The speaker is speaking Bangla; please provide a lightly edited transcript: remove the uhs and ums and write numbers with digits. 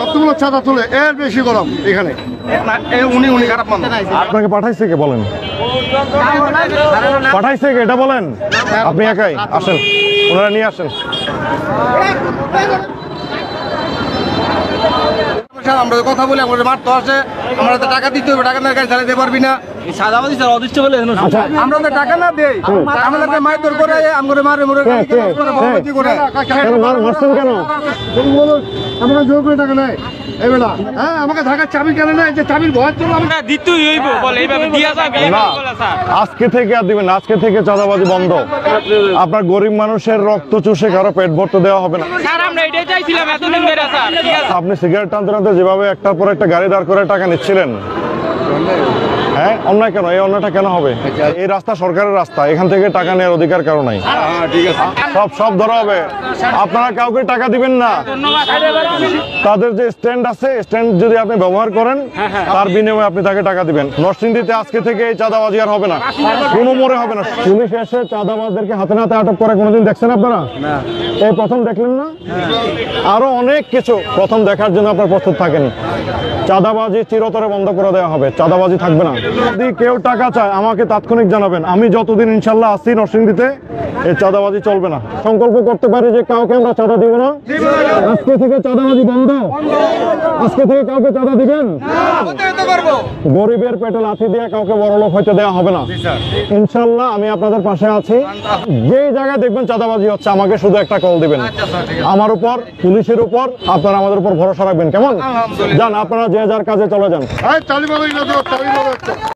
কতগুলো চাঁদা তুলে এর বেশি গরম এখানে উনি খারাপ মানুষ। আপনাকে পাঠাইছে কে বলেন? পাঠাইছে কে এটা বলেন? আপনি একাই আসেন, ওনারা নিয়ে আসেন। আমরা কথা বলি আমাদের মারতে আসে, আমরা তো টাকা দিতে হবে, টাকা না গাড়ি চালাতে পারবি না। আচ্ছা, আমরা তো টাকা না দেই, আমাদের মারধর করে আমাদের মারে মরে করে মারছেন কেন? আমরা জোর করে টাকা নেই এবেলা। হ্যাঁ, আমাকে ঢাকার চাবি কেন নেই? যে চাবির ভয় তো আজকে থেকে আর দিবেন, আজকে থেকে চাঁদাবাজি বন্ধ। আপনার গরিব মানুষের রক্ত চুষে কারো পেট ভরতে দেওয়া হবে না। আপনি সিগারেট টানতে টানতে যেভাবে একটার পর একটা গাড়ি দাঁড় করে টাকা নিচ্ছিলেন, হ্যাঁ অন্যায় কেন? এই অন্যায়টা কেন হবে? এই রাস্তা সরকারের রাস্তা, এখান থেকে টাকা নেওয়ার অধিকার কারো নাই। সব ধরা হবে। আপনারা কাউকে টাকা দিবেন না। তাদের যে স্ট্যান্ড আছে, স্ট্যান্ড যদি আপনি ব্যবহার করেন, তার বিনিময়ে আপনি তাকে টাকা দিবেন। নরসিংদীতে আজকে থেকে এই চাঁদাবাজি আর হবে না, কোনো মোড়ে হবে না। পুলিশ এসে চাঁদাবাজদেরকে হাতে নাতে আটক করে কোনোদিন দেখছেন আপনারা? এই প্রথম দেখলেন না? আরো অনেক কিছু প্রথম দেখার জন্য আপনার প্রস্তুত থাকেন। চাঁদাবাজি চিরতরে বন্ধ করে দেওয়া হবে, চাঁদাবাজি থাকবে না। যদি কেউ টাকা চায় আমাকে তাৎক্ষণিক জানাবেন। আমি যতদিন ইনশাল্লাহ আসছি নরসিংদীতে, এই চাঁদাবাজি চলবে না। সংকল্প করতে পারি যে কাউকে আমরা চাঁদা দিব না। আজকে থেকে চাঁদাবাজি বন্ধ। আজকে থেকে কাউকে চাঁদা দিবেন? গরিবের পেটে লাথি দিয়ে কাউকে বড়লোক হইতে দেওয়া হবে না ইনশাল্লাহ। আমি আপনাদের পাশে আছি। যেই জায়গায় দেখবেন চাঁদাবাজি হচ্ছে আমাকে শুধু একটা কল দিবেন। আমার উপর, পুলিশের উপর আপনারা আমাদের উপর ভরসা রাখবেন, কেমন? যান, আপনারা যে যার কাজে চলে যান।